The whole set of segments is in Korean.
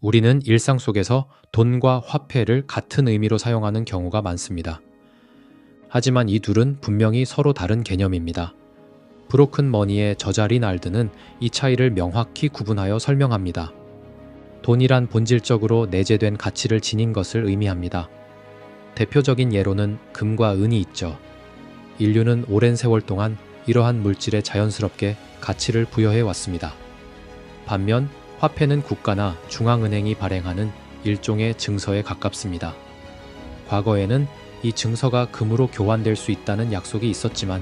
우리는 일상 속에서 돈과 화폐를 같은 의미로 사용하는 경우가 많습니다. 하지만 이 둘은 분명히 서로 다른 개념입니다. 브로큰 머니의 저자 리날드는 이 차이를 명확히 구분하여 설명합니다. 돈이란 본질적으로 내재된 가치를 지닌 것을 의미합니다. 대표적인 예로는 금과 은이 있죠. 인류는 오랜 세월 동안 이러한 물질에 자연스럽게 가치를 부여해 왔습니다. 반면 화폐는 국가나 중앙은행이 발행하는 일종의 증서에 가깝습니다. 과거에는 이 증서가 금으로 교환될 수 있다는 약속이 있었지만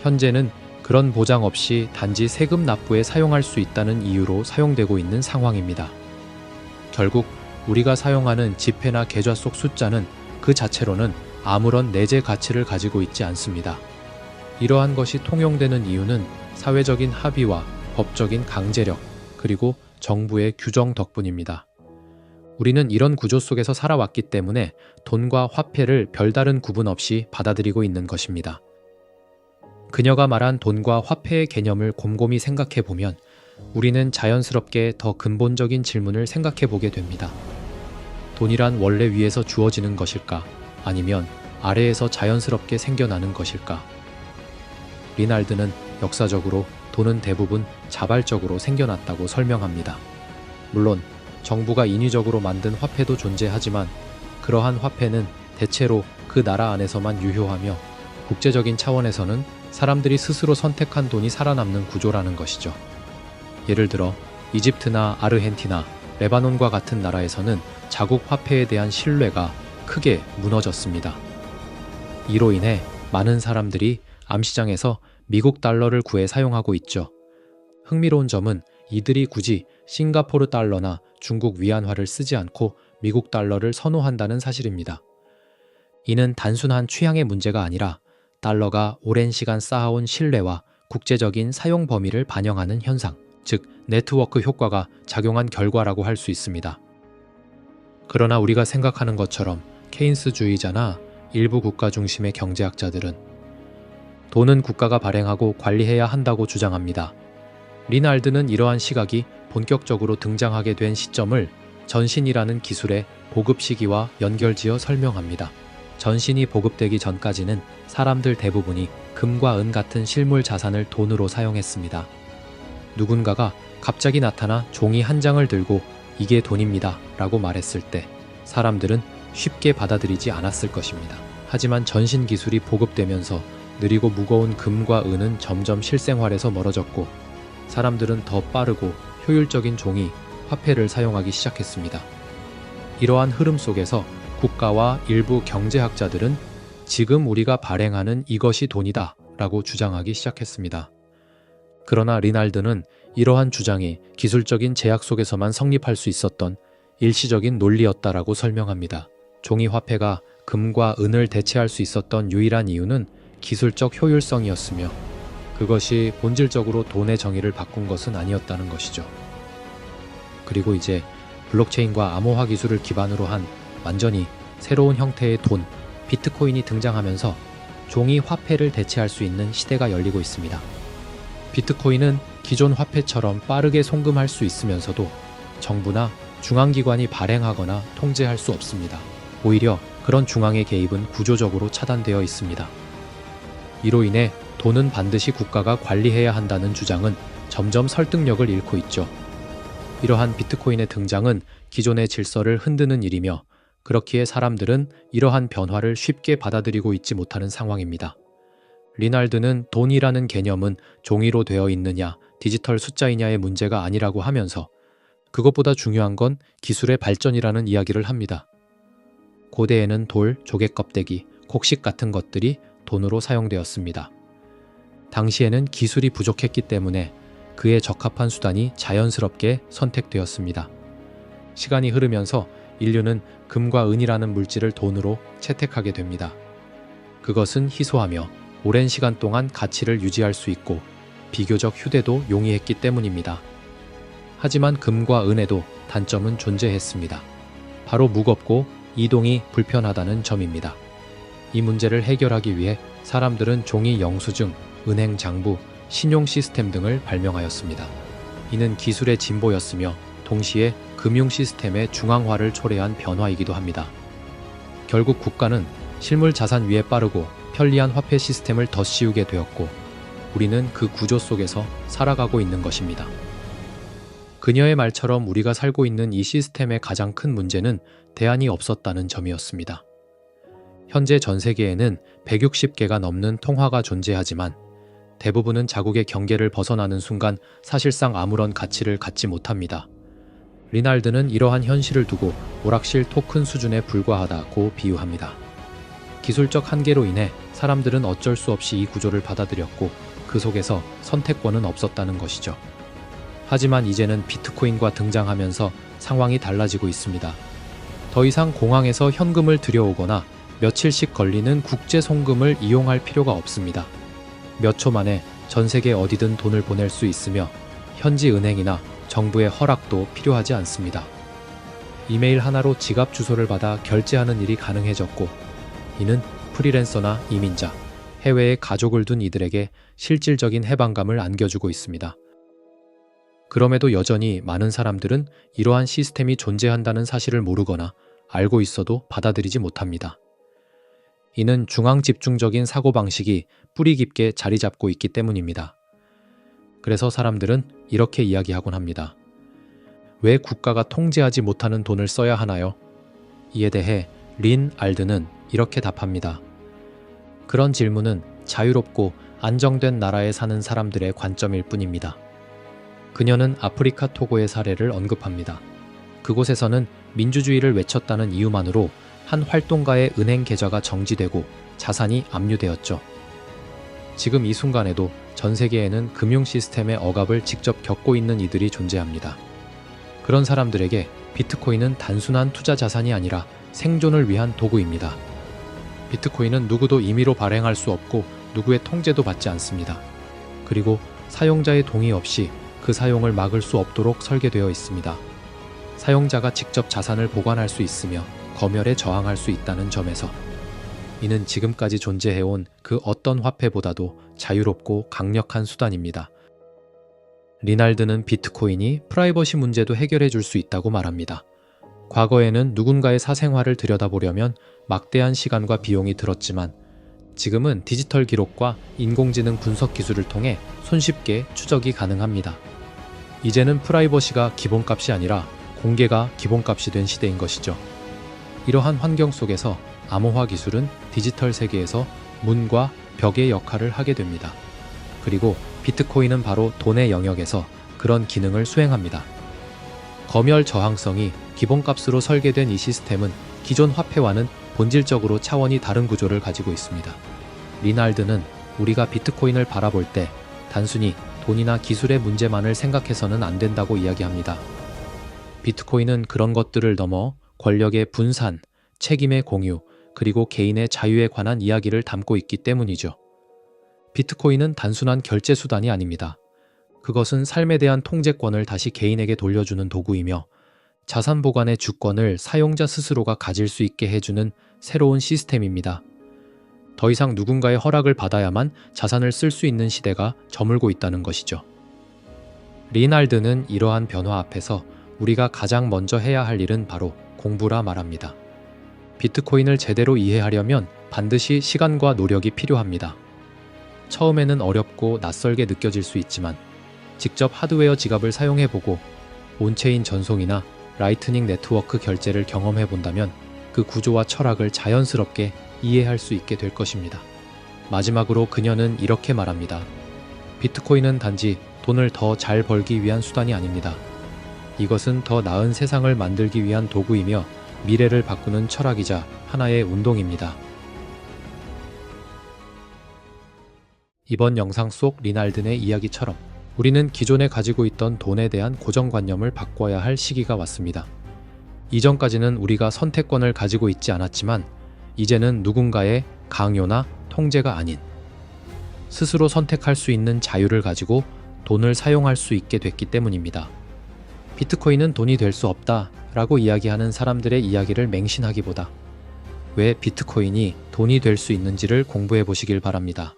현재는 그런 보장 없이 단지 세금 납부에 사용할 수 있다는 이유로 사용되고 있는 상황입니다. 결국 우리가 사용하는 지폐나 계좌 속 숫자는 그 자체로는 아무런 내재 가치를 가지고 있지 않습니다. 이러한 것이 통용되는 이유는 사회적인 합의와 법적인 강제력, 그리고 정부의 규정 덕분입니다. 우리는 이런 구조 속에서 살아왔기 때문에 돈과 화폐를 별다른 구분 없이 받아들이고 있는 것입니다. 그녀가 말한 돈과 화폐의 개념을 곰곰이 생각해 보면 우리는 자연스럽게 더 근본적인 질문을 생각해 보게 됩니다. 돈이란 원래 위에서 주어지는 것일까? 아니면 아래에서 자연스럽게 생겨나는 것일까? 리날드는 역사적으로 돈은 대부분 자발적으로 생겨났다고 설명합니다. 물론 정부가 인위적으로 만든 화폐도 존재하지만 그러한 화폐는 대체로 그 나라 안에서만 유효하며 국제적인 차원에서는 사람들이 스스로 선택한 돈이 살아남는 구조라는 것이죠. 예를 들어 이집트나 아르헨티나, 레바논과 같은 나라에서는 자국 화폐에 대한 신뢰가 크게 무너졌습니다. 이로 인해 많은 사람들이 암시장에서 미국 달러를 구해 사용하고 있죠. 흥미로운 점은 이들이 굳이 싱가포르 달러나 중국 위안화를 쓰지 않고 미국 달러를 선호한다는 사실입니다. 이는 단순한 취향의 문제가 아니라 달러가 오랜 시간 쌓아온 신뢰와 국제적인 사용 범위를 반영하는 현상, 즉 네트워크 효과가 작용한 결과라고 할 수 있습니다. 그러나 우리가 생각하는 것처럼 케인스주의자나 일부 국가 중심의 경제학자들은 돈은 국가가 발행하고 관리해야 한다고 주장합니다. 리날드는 이러한 시각이 본격적으로 등장하게 된 시점을 전신이라는 기술의 보급 시기와 연결지어 설명합니다. 전신이 보급되기 전까지는 사람들 대부분이 금과 은 같은 실물 자산을 돈으로 사용했습니다. 누군가가 갑자기 나타나 종이 한 장을 들고 이게 돈입니다 라고 말했을 때 사람들은 쉽게 받아들이지 않았을 것입니다. 하지만 전신 기술이 보급되면서 느리고 무거운 금과 은은 점점 실생활에서 멀어졌고 사람들은 더 빠르고 효율적인 종이, 화폐를 사용하기 시작했습니다. 이러한 흐름 속에서 국가와 일부 경제학자들은 지금 우리가 발행하는 이것이 돈이다 라고 주장하기 시작했습니다. 그러나 리날드는 이러한 주장이 기술적인 제약 속에서만 성립할 수 있었던 일시적인 논리였다라고 설명합니다. 종이 화폐가 금과 은을 대체할 수 있었던 유일한 이유는 기술적 효율성이었으며 그것이 본질적으로 돈의 정의를 바꾼 것은 아니었다는 것이죠. 그리고 이제 블록체인과 암호화 기술을 기반으로 한 완전히 새로운 형태의 돈, 비트코인이 등장하면서 종이 화폐를 대체할 수 있는 시대가 열리고 있습니다. 비트코인은 기존 화폐처럼 빠르게 송금할 수 있으면서도 정부나 중앙기관이 발행하거나 통제할 수 없습니다. 오히려 그런 중앙의 개입은 구조적으로 차단되어 있습니다. 이로 인해 돈은 반드시 국가가 관리해야 한다는 주장은 점점 설득력을 잃고 있죠. 이러한 비트코인의 등장은 기존의 질서를 흔드는 일이며 그렇기에 사람들은 이러한 변화를 쉽게 받아들이고 있지 못하는 상황입니다. 리날드는 돈이라는 개념은 종이로 되어 있느냐, 디지털 숫자이냐의 문제가 아니라고 하면서 그것보다 중요한 건 기술의 발전이라는 이야기를 합니다. 고대에는 돌, 조개 껍데기, 곡식 같은 것들이 돈으로 사용되었습니다. 당시에는 기술이 부족했기 때문에 그에 적합한 수단이 자연스럽게 선택되었습니다. 시간이 흐르면서 인류는 금과 은이라는 물질을 돈으로 채택하게 됩니다. 그것은 희소하며 오랜 시간 동안 가치를 유지할 수 있고 비교적 휴대도 용이했기 때문입니다. 하지만 금과 은에도 단점은 존재했습니다. 바로 무겁고 이동이 불편하다는 점입니다. 이 문제를 해결하기 위해 사람들은 종이 영수증, 은행 장부, 신용 시스템 등을 발명하였습니다. 이는 기술의 진보였으며 동시에 금융 시스템의 중앙화를 초래한 변화이기도 합니다. 결국 국가는 실물 자산 위에 빠르고 편리한 화폐 시스템을 덧씌우게 되었고 우리는 그 구조 속에서 살아가고 있는 것입니다. 그녀의 말처럼 우리가 살고 있는 이 시스템의 가장 큰 문제는 대안이 없었다는 점이었습니다. 현재 전 세계에는 160개가 넘는 통화가 존재하지만 대부분은 자국의 경계를 벗어나는 순간 사실상 아무런 가치를 갖지 못합니다. 리날드는 이러한 현실을 두고 오락실 토큰 수준에 불과하다고 비유합니다. 기술적 한계로 인해 사람들은 어쩔 수 없이 이 구조를 받아들였고 그 속에서 선택권은 없었다는 것이죠. 하지만 이제는 비트코인과 등장하면서 상황이 달라지고 있습니다. 더 이상 공항에서 현금을 들여오거나 며칠씩 걸리는 국제 송금을 이용할 필요가 없습니다. 몇 초 만에 전 세계 어디든 돈을 보낼 수 있으며 현지 은행이나 정부의 허락도 필요하지 않습니다. 이메일 하나로 지갑 주소를 받아 결제하는 일이 가능해졌고 이는 프리랜서나 이민자, 해외에 가족을 둔 이들에게 실질적인 해방감을 안겨주고 있습니다. 그럼에도 여전히 많은 사람들은 이러한 시스템이 존재한다는 사실을 모르거나 알고 있어도 받아들이지 못합니다. 이는 중앙집중적인 사고방식이 뿌리 깊게 자리 잡고 있기 때문입니다. 그래서 사람들은 이렇게 이야기하곤 합니다. 왜 국가가 통제하지 못하는 돈을 써야 하나요? 이에 대해 린 알드는 이렇게 답합니다. 그런 질문은 자유롭고 안정된 나라에 사는 사람들의 관점일 뿐입니다. 그녀는 아프리카 토고의 사례를 언급합니다. 그곳에서는 민주주의를 외쳤다는 이유만으로 한 활동가의 은행 계좌가 정지되고 자산이 압류되었죠. 지금 이 순간에도 전 세계에는 금융 시스템의 억압을 직접 겪고 있는 이들이 존재합니다. 그런 사람들에게 비트코인은 단순한 투자 자산이 아니라 생존을 위한 도구입니다. 비트코인은 누구도 임의로 발행할 수 없고 누구의 통제도 받지 않습니다. 그리고 사용자의 동의 없이 그 사용을 막을 수 없도록 설계되어 있습니다. 사용자가 직접 자산을 보관할 수 있으며 검열에 저항할 수 있다는 점에서 이는 지금까지 존재해온 그 어떤 화폐보다도 자유롭고 강력한 수단입니다. 리날드는 비트코인이 프라이버시 문제도 해결해 줄 수 있다고 말합니다. 과거에는 누군가의 사생활을 들여다보려면 막대한 시간과 비용이 들었지만 지금은 디지털 기록과 인공지능 분석 기술을 통해 손쉽게 추적이 가능합니다. 이제는 프라이버시가 기본값이 아니라 공개가 기본값이 된 시대인 것이죠. 이러한 환경 속에서 암호화 기술은 디지털 세계에서 문과 벽의 역할을 하게 됩니다. 그리고 비트코인은 바로 돈의 영역에서 그런 기능을 수행합니다. 검열 저항성이 기본값으로 설계된 이 시스템은 기존 화폐와는 본질적으로 차원이 다른 구조를 가지고 있습니다. 리날드는 우리가 비트코인을 바라볼 때 단순히 돈이나 기술의 문제만을 생각해서는 안 된다고 이야기합니다. 비트코인은 그런 것들을 넘어 권력의 분산, 책임의 공유, 그리고 개인의 자유에 관한 이야기를 담고 있기 때문이죠. 비트코인은 단순한 결제 수단이 아닙니다. 그것은 삶에 대한 통제권을 다시 개인에게 돌려주는 도구이며 자산 보관의 주권을 사용자 스스로가 가질 수 있게 해주는 새로운 시스템입니다. 더 이상 누군가의 허락을 받아야만 자산을 쓸 수 있는 시대가 저물고 있다는 것이죠. 리날드는 이러한 변화 앞에서 우리가 가장 먼저 해야 할 일은 바로 공부라 말합니다. 비트코인을 제대로 이해하려면 반드시 시간과 노력이 필요합니다. 처음에는 어렵고 낯설게 느껴질 수 있지만 직접 하드웨어 지갑을 사용해보고 온체인 전송이나 라이트닝 네트워크 결제를 경험해본다면 그 구조와 철학을 자연스럽게 이해할 수 있게 될 것입니다. 마지막으로 그녀는 이렇게 말합니다. 비트코인은 단지 돈을 더 잘 벌기 위한 수단이 아닙니다. 이것은 더 나은 세상을 만들기 위한 도구이며 미래를 바꾸는 철학이자 하나의 운동입니다. 이번 영상 속 리날드의 이야기처럼 우리는 기존에 가지고 있던 돈에 대한 고정관념을 바꿔야 할 시기가 왔습니다. 이전까지는 우리가 선택권을 가지고 있지 않았지만 이제는 누군가의 강요나 통제가 아닌 스스로 선택할 수 있는 자유를 가지고 돈을 사용할 수 있게 됐기 때문입니다. 비트코인은 돈이 될 수 없다 라고 이야기하는 사람들의 이야기를 맹신하기보다 왜 비트코인이 돈이 될 수 있는지를 공부해 보시길 바랍니다.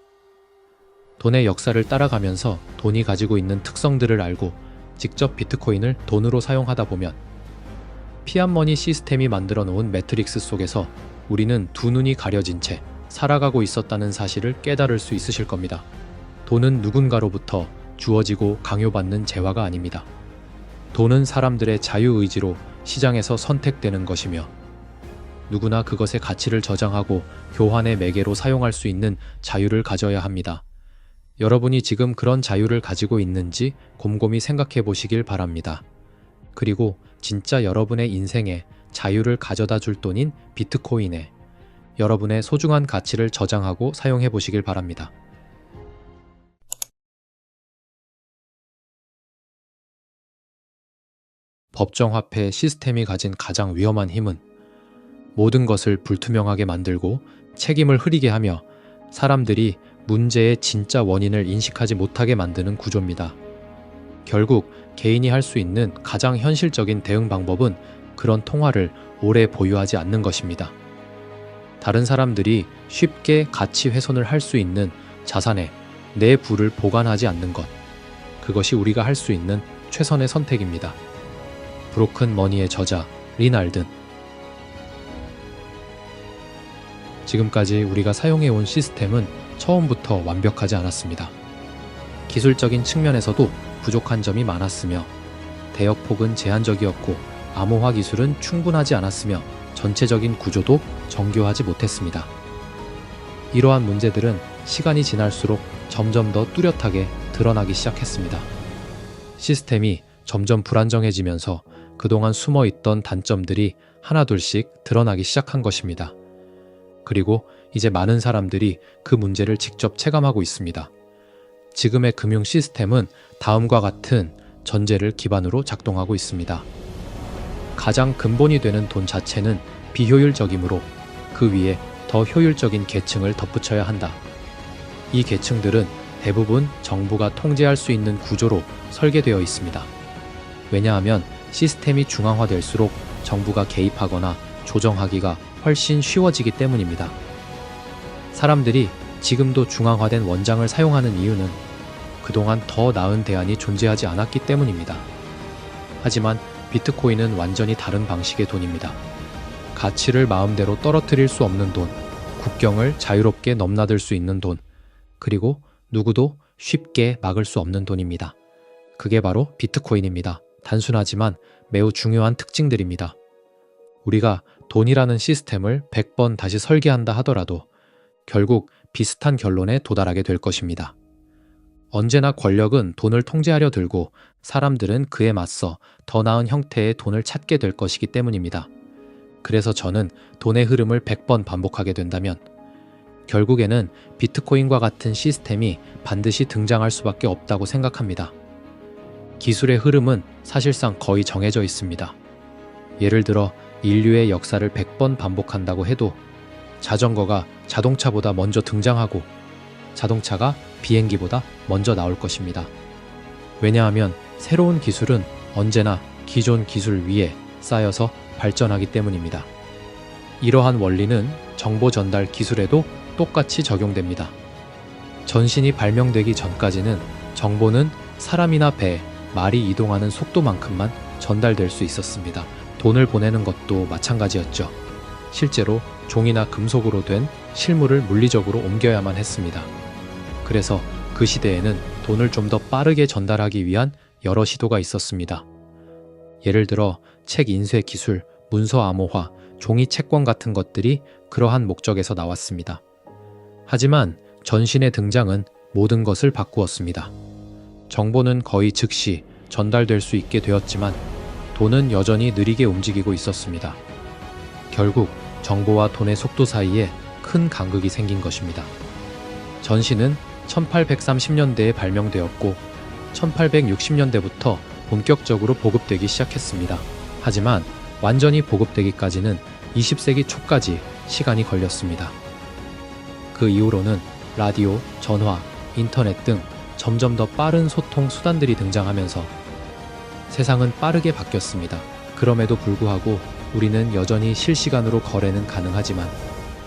돈의 역사를 따라가면서 돈이 가지고 있는 특성들을 알고 직접 비트코인을 돈으로 사용하다 보면 피앗머니 시스템이 만들어 놓은 매트릭스 속에서 우리는 두 눈이 가려진 채 살아가고 있었다는 사실을 깨달을 수 있으실 겁니다. 돈은 누군가로부터 주어지고 강요받는 재화가 아닙니다. 돈은 사람들의 자유의지로 시장에서 선택되는 것이며 누구나 그것의 가치를 저장하고 교환의 매개로 사용할 수 있는 자유를 가져야 합니다. 여러분이 지금 그런 자유를 가지고 있는지 곰곰이 생각해 보시길 바랍니다. 그리고 진짜 여러분의 인생에 자유를 가져다 줄 돈인 비트코인에 여러분의 소중한 가치를 저장하고 사용해 보시길 바랍니다. 법정화폐 시스템이 가진 가장 위험한 힘은 모든 것을 불투명하게 만들고 책임을 흐리게 하며 사람들이 문제의 진짜 원인을 인식하지 못하게 만드는 구조입니다. 결국 개인이 할 수 있는 가장 현실적인 대응 방법은 그런 통화를 오래 보유하지 않는 것입니다. 다른 사람들이 쉽게 가치 훼손을 할 수 있는 자산에 내 부를 보관하지 않는 것. 그것이 우리가 할 수 있는 최선의 선택입니다. 브로큰 머니의 저자 린 알든. 지금까지 우리가 사용해온 시스템은 처음부터 완벽하지 않았습니다. 기술적인 측면에서도 부족한 점이 많았으며 대역폭은 제한적이었고 암호화 기술은 충분하지 않았으며 전체적인 구조도 정교하지 못했습니다. 이러한 문제들은 시간이 지날수록 점점 더 뚜렷하게 드러나기 시작했습니다. 시스템이 점점 불안정해지면서 그동안 숨어있던 단점들이 하나둘씩 드러나기 시작한 것입니다. 그리고 이제 많은 사람들이 그 문제를 직접 체감하고 있습니다. 지금의 금융 시스템은 다음과 같은 전제를 기반으로 작동하고 있습니다. 가장 근본이 되는 돈 자체는 비효율적이므로 그 위에 더 효율적인 계층을 덧붙여야 한다. 이 계층들은 대부분 정부가 통제할 수 있는 구조로 설계되어 있습니다. 왜냐하면 시스템이 중앙화될수록 정부가 개입하거나 조정하기가 훨씬 쉬워지기 때문입니다. 사람들이 지금도 중앙화된 원장을 사용하는 이유는 그동안 더 나은 대안이 존재하지 않았기 때문입니다. 하지만 비트코인은 완전히 다른 방식의 돈입니다. 가치를 마음대로 떨어뜨릴 수 없는 돈, 국경을 자유롭게 넘나들 수 있는 돈, 그리고 누구도 쉽게 막을 수 없는 돈입니다. 그게 바로 비트코인입니다. 단순하지만 매우 중요한 특징들입니다. 우리가 돈이라는 시스템을 100번 다시 설계한다 하더라도 결국 비슷한 결론에 도달하게 될 것입니다. 언제나 권력은 돈을 통제하려 들고 사람들은 그에 맞서 더 나은 형태의 돈을 찾게 될 것이기 때문입니다. 그래서 저는 돈의 흐름을 100번 반복하게 된다면 결국에는 비트코인과 같은 시스템이 반드시 등장할 수밖에 없다고 생각합니다. 기술의 흐름은 사실상 거의 정해져 있습니다. 예를 들어 인류의 역사를 100번 반복한다고 해도 자전거가 자동차보다 먼저 등장하고 자동차가 비행기보다 먼저 나올 것입니다. 왜냐하면 새로운 기술은 언제나 기존 기술 위에 쌓여서 발전하기 때문입니다. 이러한 원리는 정보 전달 기술에도 똑같이 적용됩니다. 전신이 발명되기 전까지는 정보는 사람이나 배, 말이 이동하는 속도만큼만 전달될 수 있었습니다. 돈을 보내는 것도 마찬가지였죠. 실제로 종이나 금속으로 된 실물을 물리적으로 옮겨야만 했습니다. 그래서 그 시대에는 돈을 좀 더 빠르게 전달하기 위한 여러 시도가 있었습니다. 예를 들어 책 인쇄 기술, 문서 암호화, 종이 채권 같은 것들이 그러한 목적에서 나왔습니다. 하지만 전신의 등장은 모든 것을 바꾸었습니다. 정보는 거의 즉시 전달될 수 있게 되었지만 돈은 여전히 느리게 움직이고 있었습니다. 결국 정보와 돈의 속도 사이에 큰 간극이 생긴 것입니다. 전신은 1830년대에 발명되었고 1860년대부터 본격적으로 보급되기 시작했습니다. 하지만 완전히 보급되기까지는 20세기 초까지 시간이 걸렸습니다. 그 이후로는 라디오, 전화, 인터넷 등 점점 더 빠른 소통 수단들이 등장하면서 세상은 빠르게 바뀌었습니다. 그럼에도 불구하고 우리는 여전히 실시간으로 거래는 가능하지만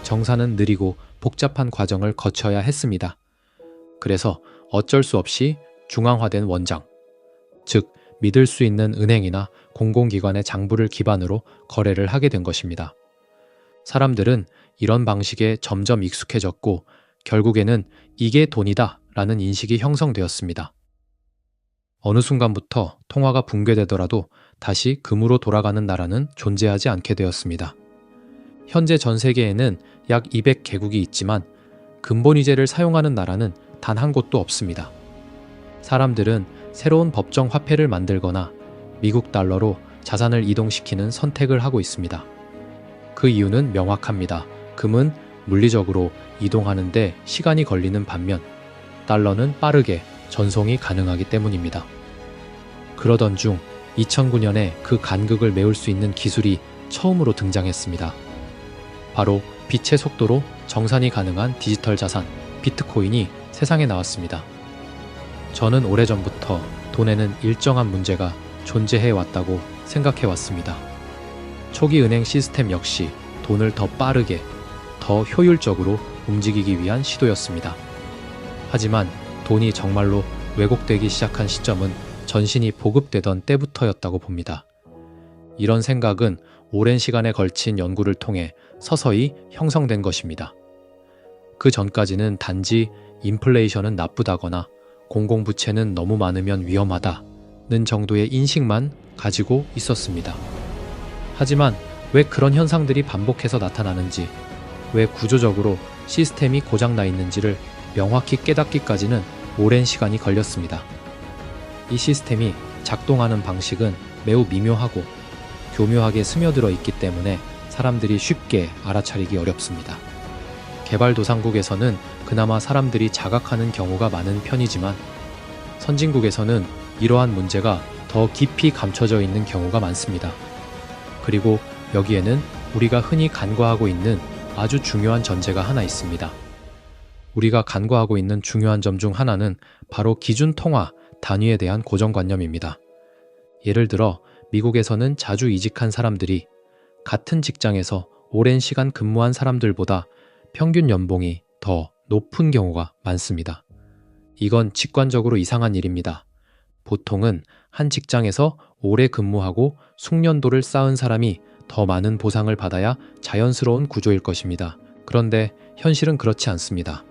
정산은 느리고 복잡한 과정을 거쳐야 했습니다. 그래서 어쩔 수 없이 중앙화된 원장, 즉 믿을 수 있는 은행이나 공공기관의 장부를 기반으로 거래를 하게 된 것입니다. 사람들은 이런 방식에 점점 익숙해졌고 결국에는 이게 돈이다 라는 인식이 형성되었습니다. 어느 순간부터 통화가 붕괴되더라도 다시 금으로 돌아가는 나라는 존재하지 않게 되었습니다. 현재 전 세계에는 약 200개국이 있지만 근본위제를 사용하는 나라는 단 한 곳도 없습니다. 사람들은 새로운 법정 화폐를 만들거나 미국 달러로 자산을 이동시키는 선택을 하고 있습니다. 그 이유는 명확합니다. 금은 물리적으로 이동하는데 시간이 걸리는 반면 달러는 빠르게 전송이 가능하기 때문입니다. 그러던 중 2009년에 그 간극을 메울 수 있는 기술이 처음으로 등장했습니다. 바로 빛의 속도로 정산이 가능한 디지털 자산, 비트코인이 세상에 나왔습니다. 저는 오래전부터 돈에는 일정한 문제가 존재해 왔다고 생각해 왔습니다. 초기 은행 시스템 역시 돈을 더 빠르게, 더 효율적으로 움직이기 위한 시도였습니다. 하지만 돈이 정말로 왜곡되기 시작한 시점은 전신이 보급되던 때부터였다고 봅니다. 이런 생각은 오랜 시간에 걸친 연구를 통해 서서히 형성된 것입니다. 그 전까지는 단지 인플레이션은 나쁘다거나 공공부채는 너무 많으면 위험하다는 정도의 인식만 가지고 있었습니다. 하지만 왜 그런 현상들이 반복해서 나타나는지, 왜 구조적으로 시스템이 고장나 있는지를 명확히 깨닫기까지는 오랜 시간이 걸렸습니다. 이 시스템이 작동하는 방식은 매우 미묘하고 교묘하게 스며들어 있기 때문에 사람들이 쉽게 알아차리기 어렵습니다. 개발도상국에서는 그나마 사람들이 자각하는 경우가 많은 편이지만 선진국에서는 이러한 문제가 더 깊이 감춰져 있는 경우가 많습니다. 그리고 여기에는 우리가 흔히 간과하고 있는 아주 중요한 전제가 하나 있습니다. 우리가 간과하고 있는 중요한 점 중 하나는 바로 기준 통화 단위에 대한 고정관념입니다. 예를 들어 미국에서는 자주 이직한 사람들이 같은 직장에서 오랜 시간 근무한 사람들보다 평균 연봉이 더 높은 경우가 많습니다. 이건 직관적으로 이상한 일입니다. 보통은 한 직장에서 오래 근무하고 숙련도를 쌓은 사람이 더 많은 보상을 받아야 자연스러운 구조일 것입니다. 그런데 현실은 그렇지 않습니다.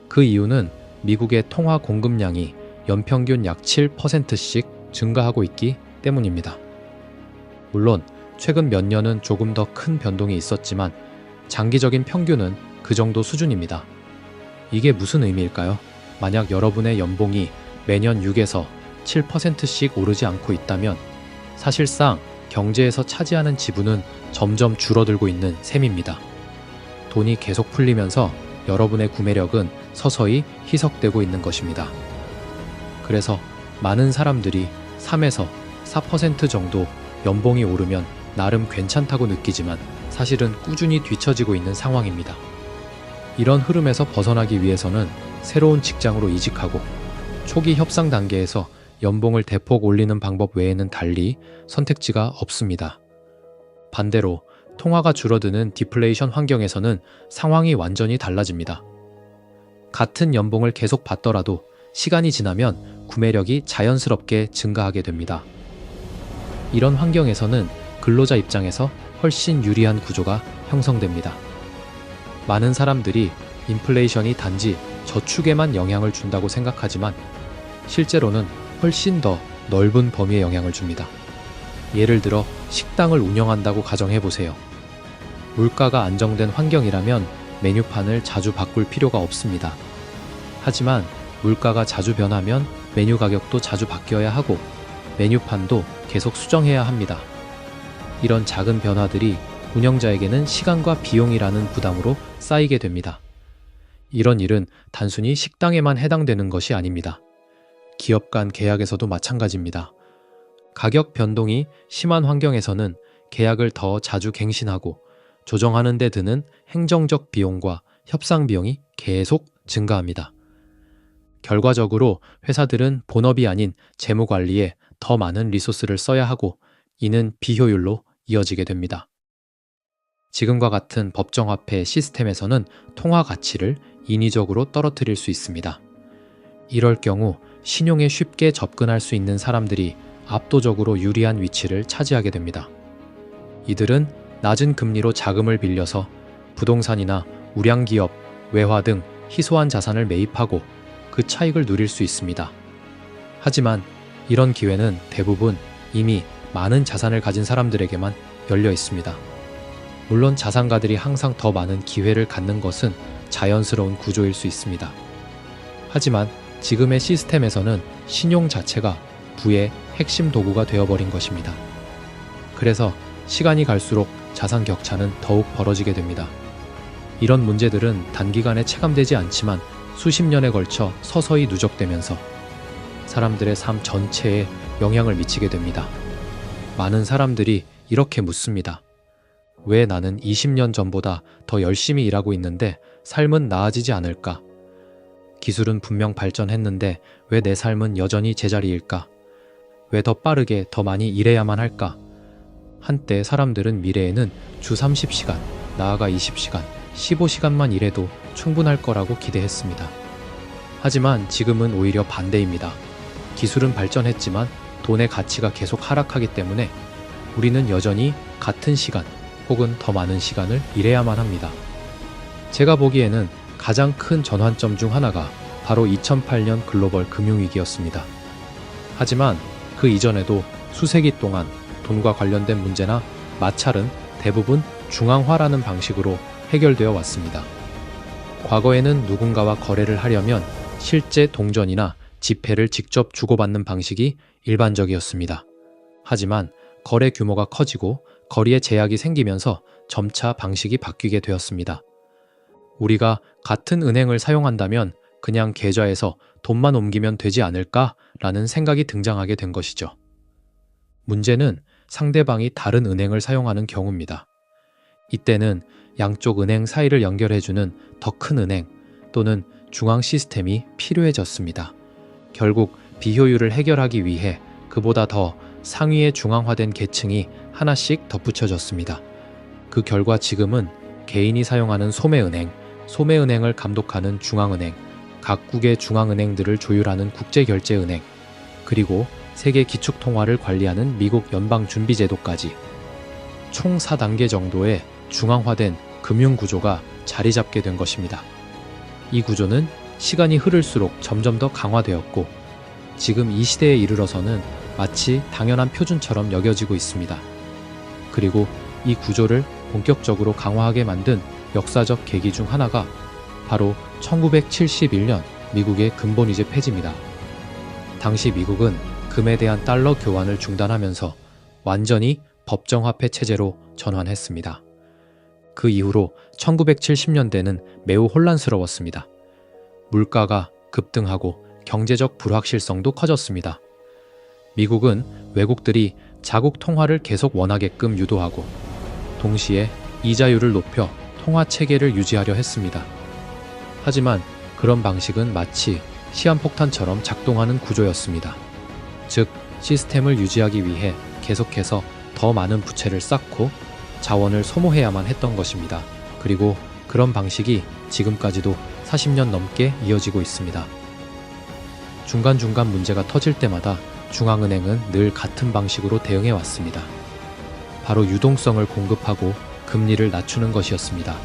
그 이유는 미국의 통화 공급량이 연평균 약 7%씩 증가하고 있기 때문입니다. 물론 최근 몇 년은 조금 더 큰 변동이 있었지만 장기적인 평균은 그 정도 수준입니다. 이게 무슨 의미일까요? 만약 여러분의 연봉이 매년 6에서 7%씩 오르지 않고 있다면 사실상 경제에서 차지하는 지분은 점점 줄어들고 있는 셈입니다. 돈이 계속 풀리면서 여러분의 구매력은 서서히 희석되고 있는 것입니다. 그래서 많은 사람들이 3에서 4% 정도 연봉이 오르면 나름 괜찮다고 느끼지만 사실은 꾸준히 뒤처지고 있는 상황입니다. 이런 흐름에서 벗어나기 위해서는 새로운 직장으로 이직하고 초기 협상 단계에서 연봉을 대폭 올리는 방법 외에는 달리 선택지가 없습니다. 반대로 통화가 줄어드는 디플레이션 환경에서는 상황이 완전히 달라집니다. 같은 연봉을 계속 받더라도 시간이 지나면 구매력이 자연스럽게 증가하게 됩니다. 이런 환경에서는 근로자 입장에서 훨씬 유리한 구조가 형성됩니다. 많은 사람들이 인플레이션이 단지 저축에만 영향을 준다고 생각하지만 실제로는 훨씬 더 넓은 범위에 영향을 줍니다. 예를 들어 식당을 운영한다고 가정해보세요. 물가가 안정된 환경이라면 메뉴판을 자주 바꿀 필요가 없습니다. 하지만 물가가 자주 변하면 메뉴 가격도 자주 바뀌어야 하고 메뉴판도 계속 수정해야 합니다. 이런 작은 변화들이 운영자에게는 시간과 비용이라는 부담으로 쌓이게 됩니다. 이런 일은 단순히 식당에만 해당되는 것이 아닙니다. 기업 간 계약에서도 마찬가지입니다. 가격 변동이 심한 환경에서는 계약을 더 자주 갱신하고 조정하는 데 드는 행정적 비용과 협상 비용이 계속 증가합니다. 결과적으로 회사들은 본업이 아닌 재무 관리에 더 많은 리소스를 써야 하고 이는 비효율로 이어지게 됩니다. 지금과 같은 법정화폐 시스템에서는 통화 가치를 인위적으로 떨어뜨릴 수 있습니다. 이럴 경우 신용에 쉽게 접근할 수 있는 사람들이 압도적으로 유리한 위치를 차지하게 됩니다. 이들은 낮은 금리로 자금을 빌려서 부동산이나 우량기업, 외화 등 희소한 자산을 매입하고 그 차익을 누릴 수 있습니다. 하지만 이런 기회는 대부분 이미 많은 자산을 가진 사람들에게만 열려 있습니다. 물론 자산가들이 항상 더 많은 기회를 갖는 것은 자연스러운 구조일 수 있습니다. 하지만 지금의 시스템에서는 신용 자체가 부의 핵심 도구가 되어버린 것입니다. 그래서 시간이 갈수록 자산 격차는 더욱 벌어지게 됩니다. 이런 문제들은 단기간에 체감되지 않지만 수십 년에 걸쳐 서서히 누적되면서 사람들의 삶 전체에 영향을 미치게 됩니다. 많은 사람들이 이렇게 묻습니다. 왜 나는 20년 전보다 더 열심히 일하고 있는데 삶은 나아지지 않을까? 기술은 분명 발전했는데 왜 내 삶은 여전히 제자리일까? 왜 더 빠르게 더 많이 일해야만 할까? 한때 사람들은 미래에는 주 30시간, 나아가 20시간, 15시간만 일해도 충분할 거라고 기대했습니다. 하지만 지금은 오히려 반대입니다. 기술은 발전했지만 돈의 가치가 계속 하락하기 때문에 우리는 여전히 같은 시간 혹은 더 많은 시간을 일해야만 합니다. 제가 보기에는 가장 큰 전환점 중 하나가 바로 2008년 글로벌 금융위기였습니다. 하지만 그 이전에도 수세기 동안 돈과 관련된 문제나 마찰은 대부분 중앙화라는 방식으로 해결되어 왔습니다. 과거에는 누군가와 거래를 하려면 실제 동전이나 지폐를 직접 주고받는 방식이 일반적이었습니다. 하지만 거래 규모가 커지고 거리에 제약이 생기면서 점차 방식이 바뀌게 되었습니다. 우리가 같은 은행을 사용한다면 그냥 계좌에서 돈만 옮기면 되지 않을까라는 생각이 등장하게 된 것이죠. 문제는 상대방이 다른 은행을 사용하는 경우입니다. 이때는 양쪽 은행 사이를 연결해주는 더 큰 은행 또는 중앙 시스템이 필요해졌습니다. 결국 비효율을 해결하기 위해 그보다 더 상위의 중앙화된 계층이 하나씩 덧붙여졌습니다. 그 결과 지금은 개인이 사용하는 소매은행, 소매은행을 감독하는 중앙은행, 각국의 중앙은행들을 조율하는 국제결제은행, 그리고 세계 기축통화를 관리하는 미국 연방준비제도까지 총 4단계 정도의 중앙화된 금융구조가 자리 잡게 된 것입니다. 이 구조는 시간이 흐를수록 점점 더 강화되었고 지금 이 시대에 이르러서는 마치 당연한 표준처럼 여겨지고 있습니다. 그리고 이 구조를 본격적으로 강화하게 만든 역사적 계기 중 하나가 바로 1971년 미국의 근본위제 폐지입니다. 당시 미국은 금에 대한 달러 교환을 중단하면서 완전히 법정화폐 체제로 전환했습니다. 그 이후로 1970년대는 매우 혼란스러웠습니다. 물가가 급등하고 경제적 불확실성도 커졌습니다. 미국은 외국들이 자국 통화를 계속 원하게끔 유도하고 동시에 이자율을 높여 통화 체계를 유지하려 했습니다. 하지만 그런 방식은 마치 시한폭탄처럼 작동하는 구조였습니다. 즉, 시스템을 유지하기 위해 계속해서 더 많은 부채를 쌓고 자원을 소모해야만 했던 것입니다. 그리고 그런 방식이 지금까지도 40년 넘게 이어지고 있습니다. 중간중간 문제가 터질 때마다 중앙은행은 늘 같은 방식으로 대응해 왔습니다. 바로 유동성을 공급하고 금리를 낮추는 것이었습니다.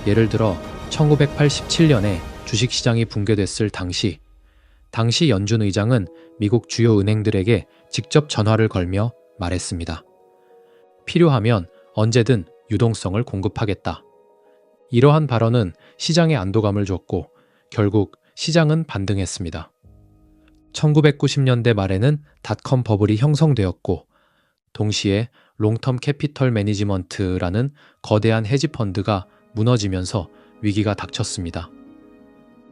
예를 들어 1987년에 주식시장이 붕괴됐을 당시 연준 의장은 미국 주요 은행들에게 직접 전화를 걸며 말했습니다. 필요하면 언제든 유동성을 공급하겠다. 이러한 발언은 시장에 안도감을 줬고 결국 시장은 반등했습니다. 1990년대 말에는 닷컴 버블이 형성되었고 동시에 롱텀 캐피털 매니지먼트라는 거대한 헤지펀드가 무너지면서 위기가 닥쳤습니다.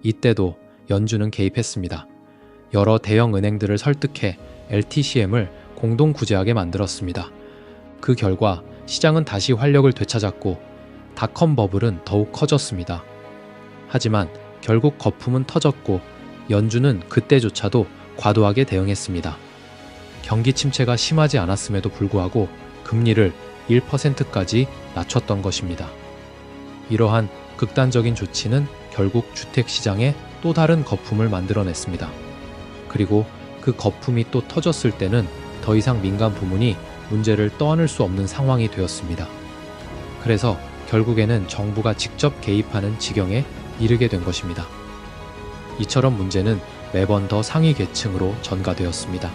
이때도 연준은 개입했습니다. 여러 대형 은행들을 설득해 LTCM을 공동 구제하게 만들었습니다. 그 결과 시장은 다시 활력을 되찾았고 닷컴 버블은 더욱 커졌습니다. 하지만 결국 거품은 터졌고 연준은 그때조차도 과도하게 대응했습니다. 경기 침체가 심하지 않았음에도 불구하고 금리를 1%까지 낮췄던 것입니다. 이러한 극단적인 조치는 결국 주택시장에 또 다른 거품을 만들어냈습니다. 그리고 그 거품이 또 터졌을 때는 더 이상 민간 부문이 문제를 떠안을 수 없는 상황이 되었습니다. 그래서 결국에는 정부가 직접 개입하는 지경에 이르게 된 것입니다. 이처럼 문제는 매번 더 상위 계층으로 전가되었습니다.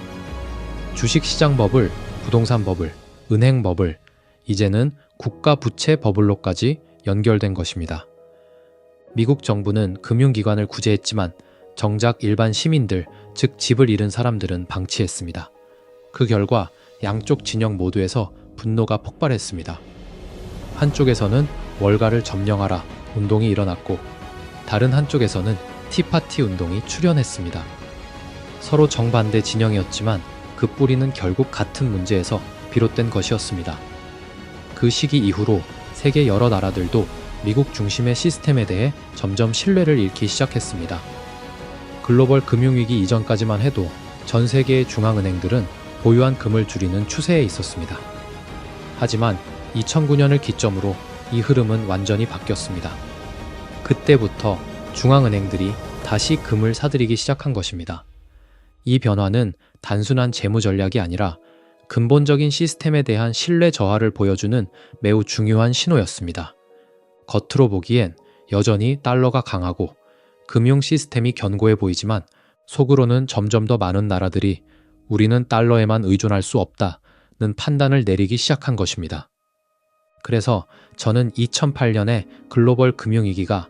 주식시장버블, 부동산버블, 은행버블, 이제는 국가부채버블로까지 연결된 것입니다. 미국 정부는 금융기관을 구제했지만 정작 일반 시민들, 즉 집을 잃은 사람들은 방치했습니다. 그 결과 양쪽 진영 모두에서 분노가 폭발했습니다. 한쪽에서는 월가를 점령하라 운동이 일어났고 다른 한쪽에서는 티파티 운동이 출현했습니다. 서로 정반대 진영이었지만 그 뿌리는 결국 같은 문제에서 비롯된 것이었습니다. 그 시기 이후로 세계 여러 나라들도 미국 중심의 시스템에 대해 점점 신뢰를 잃기 시작했습니다. 글로벌 금융위기 이전까지만 해도 전 세계의 중앙은행들은 보유한 금을 줄이는 추세에 있었습니다. 하지만 2009년을 기점으로 이 흐름은 완전히 바뀌었습니다. 그때부터 중앙은행들이 다시 금을 사들이기 시작한 것입니다. 이 변화는 단순한 재무 전략이 아니라 근본적인 시스템에 대한 신뢰 저하를 보여주는 매우 중요한 신호였습니다. 겉으로 보기엔 여전히 달러가 강하고 금융 시스템이 견고해 보이지만 속으로는 점점 더 많은 나라들이 우리는 달러에만 의존할 수 없다는 판단을 내리기 시작한 것입니다. 그래서 저는 2008년의 글로벌 금융위기가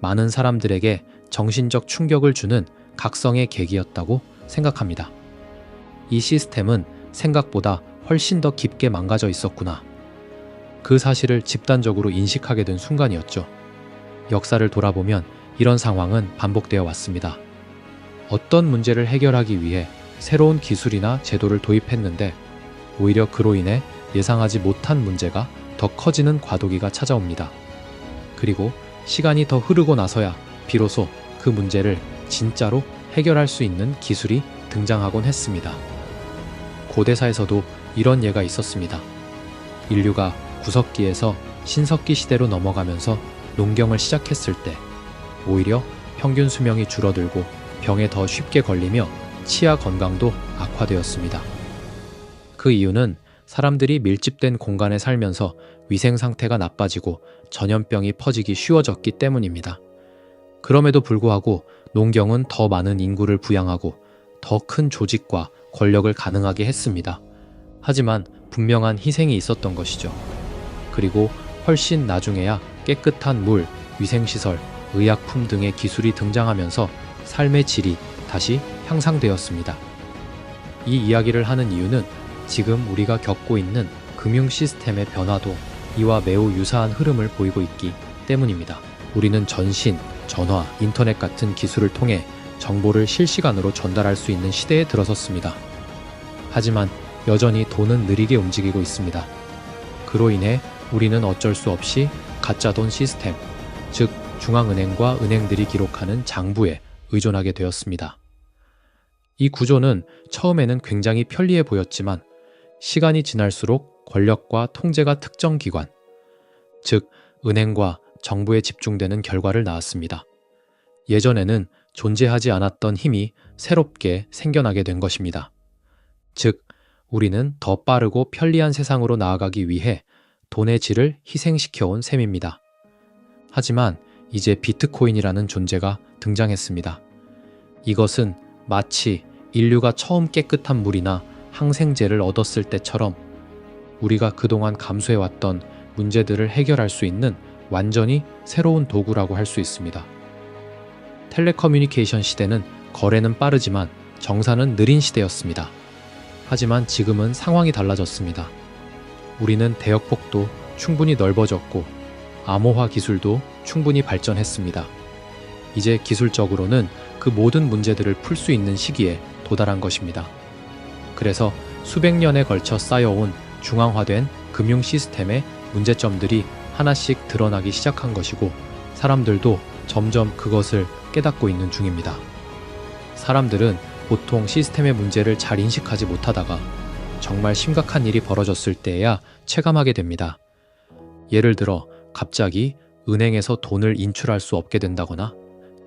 많은 사람들에게 정신적 충격을 주는 각성의 계기였다고 생각합니다. 이 시스템은 생각보다 훨씬 더 깊게 망가져 있었구나. 그 사실을 집단적으로 인식하게 된 순간이었죠. 역사를 돌아보면 이런 상황은 반복되어 왔습니다. 어떤 문제를 해결하기 위해 새로운 기술이나 제도를 도입했는데 오히려 그로 인해 예상하지 못한 문제가 더 커지는 과도기가 찾아옵니다. 그리고 시간이 더 흐르고 나서야 비로소 그 문제를 진짜로 해결할 수 있는 기술이 등장하곤 했습니다. 고대사에서도 이런 예가 있었습니다. 인류가 구석기에서 신석기 시대로 넘어가면서 농경을 시작했을 때 오히려 평균 수명이 줄어들고 병에 더 쉽게 걸리며 치아 건강도 악화되었습니다. 그 이유는 사람들이 밀집된 공간에 살면서 위생 상태가 나빠지고 전염병이 퍼지기 쉬워졌기 때문입니다. 그럼에도 불구하고 농경은 더 많은 인구를 부양하고 더 큰 조직과 권력을 가능하게 했습니다. 하지만 분명한 희생이 있었던 것이죠. 그리고 훨씬 나중에야 깨끗한 물, 위생시설, 의약품 등의 기술이 등장하면서 삶의 질이 다시 향상되었습니다. 이 이야기를 하는 이유는 지금 우리가 겪고 있는 금융 시스템의 변화도 이와 매우 유사한 흐름을 보이고 있기 때문입니다. 우리는 전신, 전화, 인터넷 같은 기술을 통해 정보를 실시간으로 전달할 수 있는 시대에 들어섰습니다. 하지만 여전히 돈은 느리게 움직이고 있습니다. 그로 인해 우리는 어쩔 수 없이 가짜 돈 시스템, 즉 중앙은행과 은행들이 기록하는 장부에 의존하게 되었습니다. 이 구조는 처음에는 굉장히 편리해 보였지만 시간이 지날수록 권력과 통제가 특정 기관, 즉 은행과 정부에 집중되는 결과를 낳았습니다. 예전에는 존재하지 않았던 힘이 새롭게 생겨나게 된 것입니다. 즉, 우리는 더 빠르고 편리한 세상으로 나아가기 위해 돈의 질을 희생시켜온 셈입니다. 하지만 이제 비트코인이라는 존재가 등장했습니다. 이것은 마치 인류가 처음 깨끗한 물이나 항생제를 얻었을 때처럼 우리가 그동안 감수해왔던 문제들을 해결할 수 있는 완전히 새로운 도구라고 할 수 있습니다. 텔레커뮤니케이션 시대는 거래는 빠르지만 정사는 느린 시대였습니다. 하지만 지금은 상황이 달라졌습니다. 우리는 대역폭도 충분히 넓어졌고 암호화 기술도 충분히 발전했습니다. 이제 기술적으로는 그 모든 문제들을 풀 수 있는 시기에 도달한 것입니다. 그래서 수백 년에 걸쳐 쌓여온 중앙화된 금융 시스템의 문제점들이 하나씩 드러나기 시작한 것이고 사람들도 점점 그것을 깨닫고 있는 중입니다. 사람들은 보통 시스템의 문제를 잘 인식하지 못하다가 정말 심각한 일이 벌어졌을 때에야 체감하게 됩니다. 예를 들어 갑자기 은행에서 돈을 인출할 수 없게 된다거나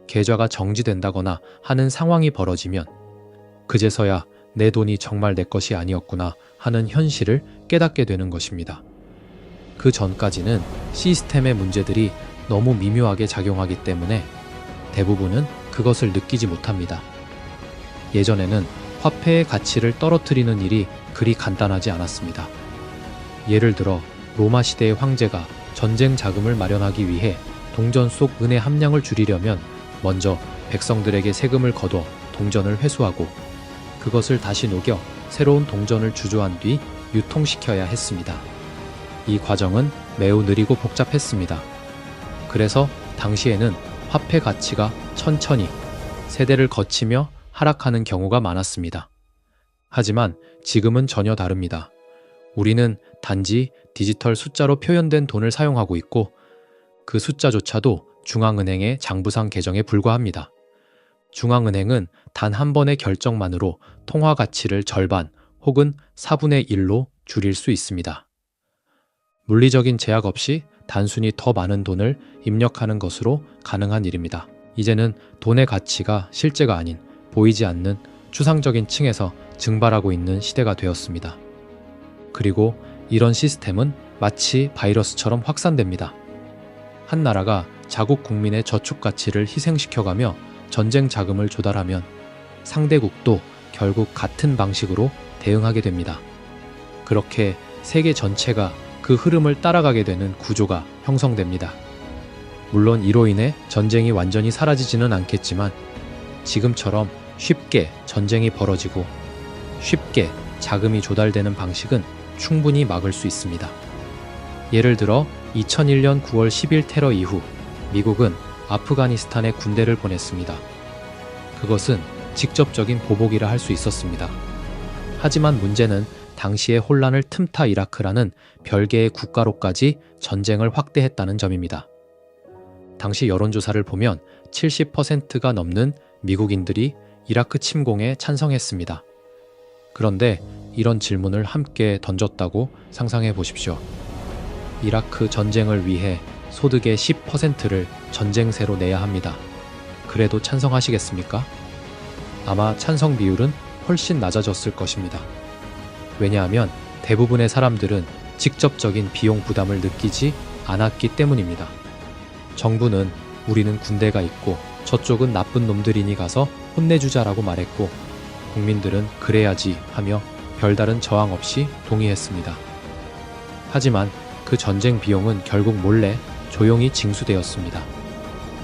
계좌가 정지된다거나 하는 상황이 벌어지면 그제서야 내 돈이 정말 내 것이 아니었구나 하는 현실을 깨닫게 되는 것입니다. 그 전까지는 시스템의 문제들이 너무 미묘하게 작용하기 때문에 대부분은 그것을 느끼지 못합니다. 예전에는 화폐의 가치를 떨어뜨리는 일이 그리 간단하지 않았습니다. 예를 들어 로마 시대의 황제가 전쟁 자금을 마련하기 위해 동전 속 은의 함량을 줄이려면 먼저 백성들에게 세금을 거둬 동전을 회수하고 그것을 다시 녹여 새로운 동전을 주조한 뒤 유통시켜야 했습니다. 이 과정은 매우 느리고 복잡했습니다. 그래서 당시에는 화폐 가치가 천천히 세대를 거치며 하락하는 경우가 많았습니다. 하지만 지금은 전혀 다릅니다. 우리는 단지 디지털 숫자로 표현된 돈을 사용하고 있고 그 숫자조차도 중앙은행의 장부상 계정에 불과합니다. 중앙은행은 단 한 번의 결정만으로 통화 가치를 절반 혹은 4분의 1로 줄일 수 있습니다. 물리적인 제약 없이 단순히 더 많은 돈을 입력하는 것으로 가능한 일입니다. 이제는 돈의 가치가 실제가 아닌 보이지 않는 추상적인 층에서 증발하고 있는 시대가 되었습니다. 그리고 이런 시스템은 마치 바이러스처럼 확산됩니다. 한 나라가 자국 국민의 저축 가치를 희생시켜가며 전쟁 자금을 조달하면 상대국도 결국 같은 방식으로 대응하게 됩니다. 그렇게 세계 전체가 그 흐름을 따라가게 되는 구조가 형성됩니다. 물론 이로 인해 전쟁이 완전히 사라지지는 않겠지만 지금처럼 쉽게 전쟁이 벌어지고 쉽게 자금이 조달되는 방식은 충분히 막을 수 있습니다. 예를 들어 2001년 9월 10일 테러 이후 미국은 아프가니스탄에 군대를 보냈습니다. 그것은 직접적인 보복이라 할 수 있었습니다. 하지만 문제는 당시의 혼란을 틈타 이라크라는 별개의 국가로까지 전쟁을 확대했다는 점입니다. 당시 여론조사를 보면 70%가 넘는 미국인들이 이라크 침공에 찬성했습니다. 그런데 이런 질문을 함께 던졌다고 상상해 보십시오. 이라크 전쟁을 위해 소득의 10%를 전쟁세로 내야 합니다. 그래도 찬성하시겠습니까? 아마 찬성 비율은 훨씬 낮아졌을 것입니다. 왜냐하면 대부분의 사람들은 직접적인 비용 부담을 느끼지 않았기 때문입니다. 정부는 우리는 군대가 있고 저쪽은 나쁜 놈들이니 가서 혼내주자라고 말했고 국민들은 그래야지 하며 별다른 저항 없이 동의했습니다. 하지만 그 전쟁 비용은 결국 몰래 조용히 징수되었습니다.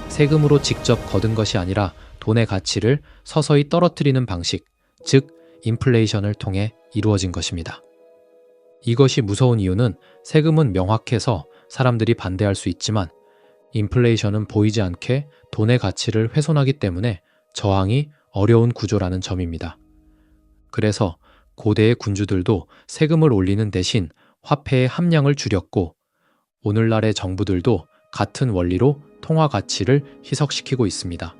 세금으로 직접 거둔 것이 아니라 돈의 가치를 서서히 떨어뜨리는 방식, 즉 인플레이션을 통해 이루어진 것입니다. 이것이 무서운 이유는 세금은 명확해서 사람들이 반대할 수 있지만 인플레이션은 보이지 않게 돈의 가치를 훼손하기 때문에 저항이 어려운 구조라는 점입니다. 그래서 고대의 군주들도 세금을 올리는 대신 화폐의 함량을 줄였고 오늘날의 정부들도 같은 원리로 통화 가치를 희석시키고 있습니다.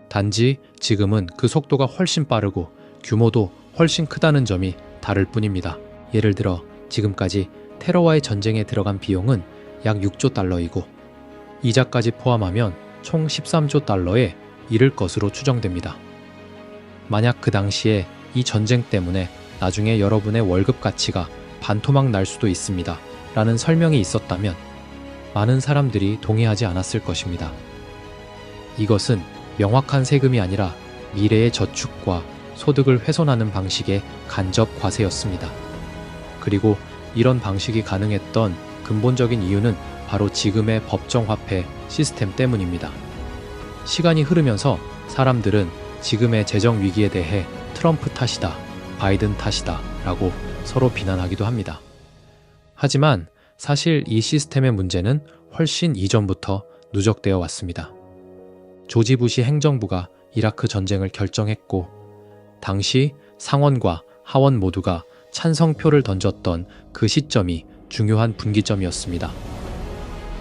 단지 지금은 그 속도가 훨씬 빠르고 규모도 훨씬 크다는 점이 다를 뿐입니다. 예를 들어 지금까지 테러와의 전쟁에 들어간 비용은 약 6조 달러이고 이자까지 포함하면 총 13조 달러에 이를 것으로 추정됩니다. 만약 그 당시에 이 전쟁 때문에 나중에 여러분의 월급 가치가 반토막 날 수도 있습니다. 라는 설명이 있었다면 많은 사람들이 동의하지 않았을 것입니다. 이것은 명확한 세금이 아니라 미래의 저축과 소득을 훼손하는 방식의 간접 과세였습니다. 그리고 이런 방식이 가능했던 근본적인 이유는 바로 지금의 법정화폐 시스템 때문입니다. 시간이 흐르면서 사람들은 지금의 재정 위기에 대해 트럼프 탓이다, 바이든 탓이다 라고 서로 비난하기도 합니다. 하지만 사실 이 시스템의 문제는 훨씬 이전부터 누적되어 왔습니다. 조지 부시 행정부가 이라크 전쟁을 결정했고 당시 상원과 하원 모두가 찬성표를 던졌던 그 시점이 중요한 분기점이었습니다.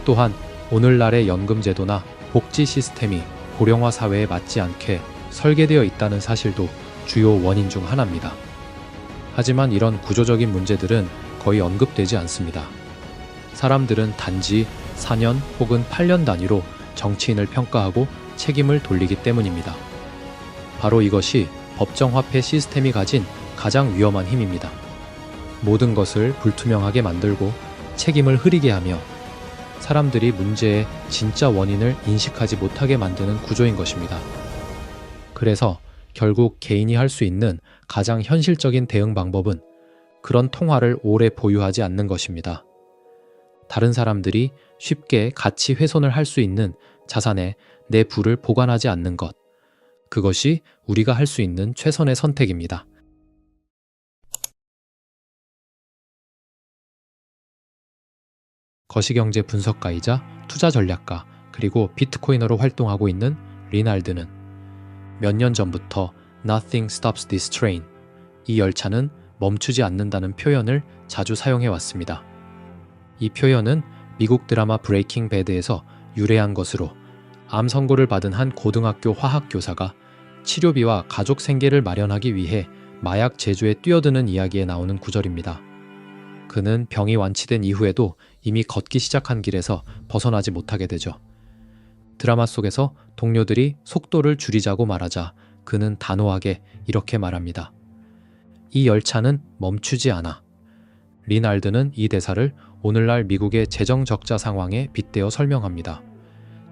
또한 오늘날의 연금제도나 복지 시스템이 고령화 사회에 맞지 않게 설계되어 있다는 사실도 주요 원인 중 하나입니다. 하지만 이런 구조적인 문제들은 거의 언급되지 않습니다. 사람들은 단지 4년 혹은 8년 단위로 정치인을 평가하고 책임을 돌리기 때문입니다. 바로 이것이 법정화폐 시스템이 가진 가장 위험한 힘입니다. 모든 것을 불투명하게 만들고 책임을 흐리게 하며 사람들이 문제의 진짜 원인을 인식하지 못하게 만드는 구조인 것입니다. 그래서 결국 개인이 할 수 있는 가장 현실적인 대응 방법은 그런 통화를 오래 보유하지 않는 것입니다. 다른 사람들이 쉽게 가치 훼손을 할 수 있는 자산에 내 부를 보관하지 않는 것. 그것이 우리가 할 수 있는 최선의 선택입니다. 거시경제 분석가이자 투자 전략가 그리고 비트코이너로 활동하고 있는 리날드는 몇 년 전부터 Nothing stops this train, 이 열차는 멈추지 않는다는 표현을 자주 사용해 왔습니다. 이 표현은 미국 드라마 브레이킹 배드에서 유래한 것으로 암 선고를 받은 한 고등학교 화학 교사가 치료비와 가족 생계를 마련하기 위해 마약 제조에 뛰어드는 이야기에 나오는 구절입니다. 그는 병이 완치된 이후에도 이미 걷기 시작한 길에서 벗어나지 못하게 되죠. 드라마 속에서 동료들이 속도를 줄이자고 말하자 그는 단호하게 이렇게 말합니다. 이 열차는 멈추지 않아. 리날드는 이 대사를 오늘날 미국의 재정 적자 상황에 빗대어 설명합니다.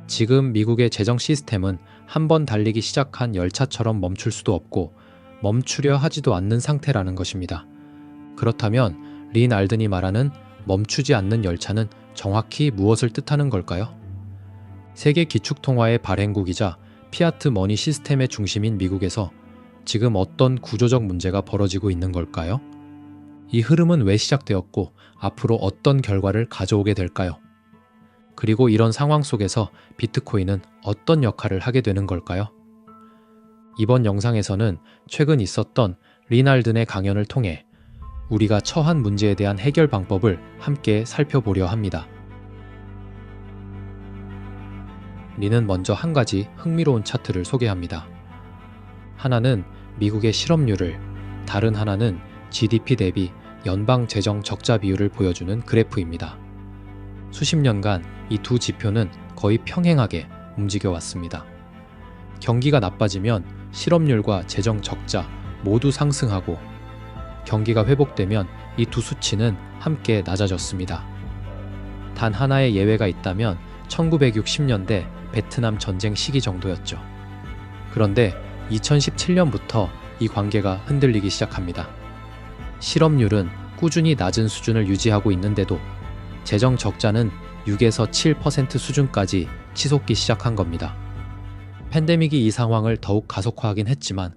지금 미국의 재정 시스템은 한번 달리기 시작한 열차처럼 멈출 수도 없고 멈추려 하지도 않는 상태라는 것입니다. 그렇다면 리날든이 말하는 멈추지 않는 열차는 정확히 무엇을 뜻하는 걸까요? 세계 기축통화의 발행국이자 피아트 머니 시스템의 중심인 미국에서 지금 어떤 구조적 문제가 벌어지고 있는 걸까요? 이 흐름은 왜 시작되었고 앞으로 어떤 결과를 가져오게 될까요? 그리고 이런 상황 속에서 비트코인은 어떤 역할을 하게 되는 걸까요? 이번 영상에서는 최근 있었던 리날든의 강연을 통해 우리가 처한 문제에 대한 해결 방법을 함께 살펴보려 합니다. 리는 먼저 한 가지 흥미로운 차트를 소개합니다. 하나는 미국의 실업률을, 다른 하나는 GDP 대비 연방 재정 적자 비율을 보여주는 그래프입니다. 수십 년간 이 두 지표는 거의 평행하게 움직여 왔습니다. 경기가 나빠지면 실업률과 재정 적자 모두 상승하고 경기가 회복되면 이 두 수치는 함께 낮아졌습니다. 단 하나의 예외가 있다면 1960년대 베트남 전쟁 시기 정도였죠. 그런데 2017년부터 이 관계가 흔들리기 시작합니다. 실업률은 꾸준히 낮은 수준을 유지하고 있는데도 재정 적자는 6에서 7% 수준까지 치솟기 시작한 겁니다. 팬데믹이 이 상황을 더욱 가속화하긴 했지만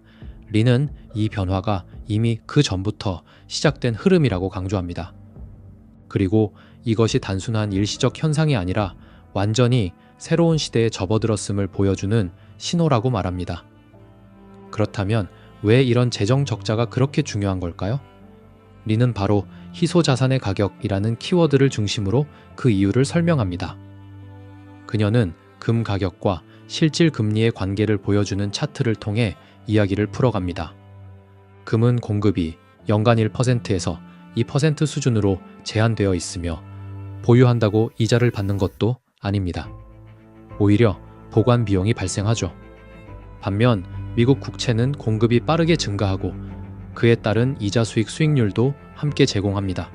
리는 이 변화가 이미 그 전부터 시작된 흐름이라고 강조합니다. 그리고 이것이 단순한 일시적 현상이 아니라 완전히 새로운 시대에 접어들었음을 보여주는 신호라고 말합니다. 그렇다면 왜 이런 재정 적자가 그렇게 중요한 걸까요? 리는 바로 희소자산의 가격이라는 키워드를 중심으로 그 이유를 설명합니다. 그녀는 금 가격과 실질 금리의 관계를 보여주는 차트를 통해 이야기를 풀어갑니다. 금은 공급이 연간 1%에서 2% 수준으로 제한되어 있으며 보유한다고 이자를 받는 것도 아닙니다. 오히려 보관 비용이 발생하죠. 반면 미국 국채는 공급이 빠르게 증가하고 그에 따른 이자 수익률도 함께 제공합니다.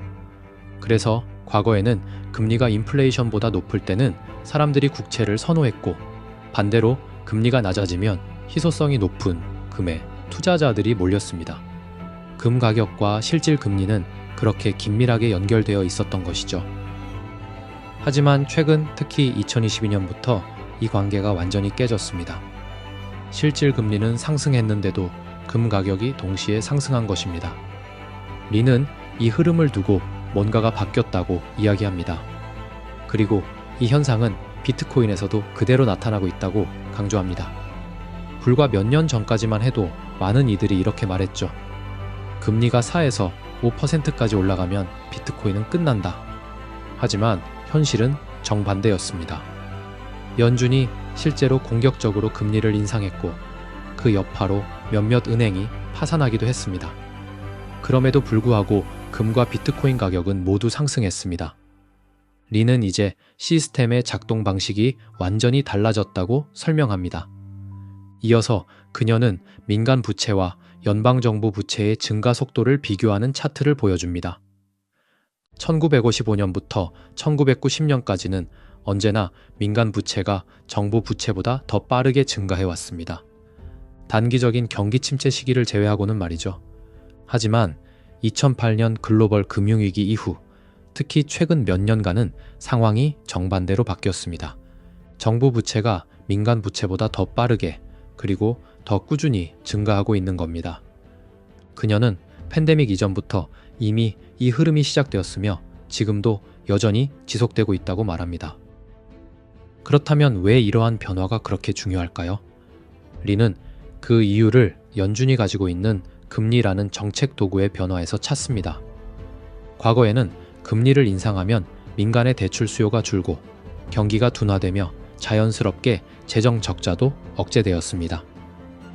그래서 과거에는 금리가 인플레이션보다 높을 때는 사람들이 국채를 선호했고 반대로 금리가 낮아지면 희소성이 높은 금에 투자자들이 몰렸습니다. 금 가격과 실질 금리는 그렇게 긴밀하게 연결되어 있었던 것이죠. 하지만 최근 특히 2022년부터 이 관계가 완전히 깨졌습니다. 실질 금리는 상승했는데도 금 가격이 동시에 상승한 것입니다. 리는 이 흐름을 두고 뭔가가 바뀌었다고 이야기합니다. 그리고 이 현상은 비트코인에서도 그대로 나타나고 있다고 강조합니다. 불과 몇 년 전까지만 해도 많은 이들이 이렇게 말했죠. 금리가 4에서 5%까지 올라가면 비트코인은 끝난다. 하지만 현실은 정반대였습니다. 연준이 실제로 공격적으로 금리를 인상했고 그 여파로 몇몇 은행이 파산하기도 했습니다. 그럼에도 불구하고 금과 비트코인 가격은 모두 상승했습니다. 리는 이제 시스템의 작동 방식이 완전히 달라졌다고 설명합니다. 이어서 그녀는 민간 부채와 연방정부 부채의 증가 속도를 비교하는 차트를 보여줍니다. 1955년부터 1990년까지는 언제나 민간 부채가 정부 부채보다 더 빠르게 증가해 왔습니다. 단기적인 경기 침체 시기를 제외하고는 말이죠. 하지만 2008년 글로벌 금융위기 이후 특히 최근 몇 년간은 상황이 정반대로 바뀌었습니다. 정부 부채가 민간 부채보다 더 빠르게 그리고 더 꾸준히 증가하고 있는 겁니다. 그녀는 팬데믹 이전부터 이미 이 흐름이 시작되었으며 지금도 여전히 지속되고 있다고 말합니다. 그렇다면 왜 이러한 변화가 그렇게 중요할까요? 리는 그 이유를 연준이 가지고 있는 금리라는 정책 도구의 변화에서 찾습니다. 과거에는 금리를 인상하면 민간의 대출 수요가 줄고 경기가 둔화되며 자연스럽게 재정 적자도 억제되었습니다.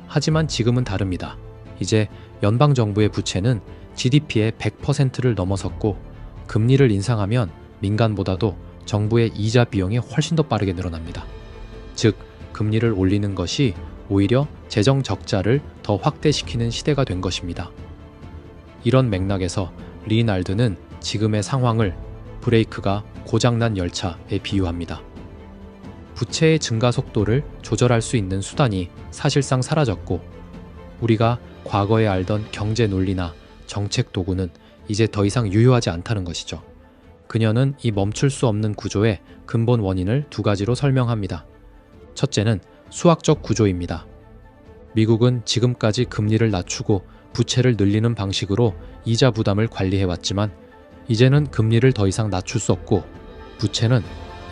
하지만 지금은 다릅니다. 이제 연방정부의 부채는 GDP의 100%를 넘어섰고 금리를 인상하면 민간보다도 정부의 이자 비용이 훨씬 더 빠르게 늘어납니다. 즉, 금리를 올리는 것이 오히려 재정 적자를 더 확대시키는 시대가 된 것입니다. 이런 맥락에서 리날드는 지금의 상황을 브레이크가 고장난 열차에 비유합니다. 부채의 증가 속도를 조절할 수 있는 수단이 사실상 사라졌고 우리가 과거에 알던 경제 논리나 정책 도구는 이제 더 이상 유효하지 않다는 것이죠. 그녀는 이 멈출 수 없는 구조의 근본 원인을 두 가지로 설명합니다. 첫째는 수학적 구조입니다. 미국은 지금까지 금리를 낮추고 부채를 늘리는 방식으로 이자 부담을 관리해왔지만 이제는 금리를 더 이상 낮출 수 없고 부채는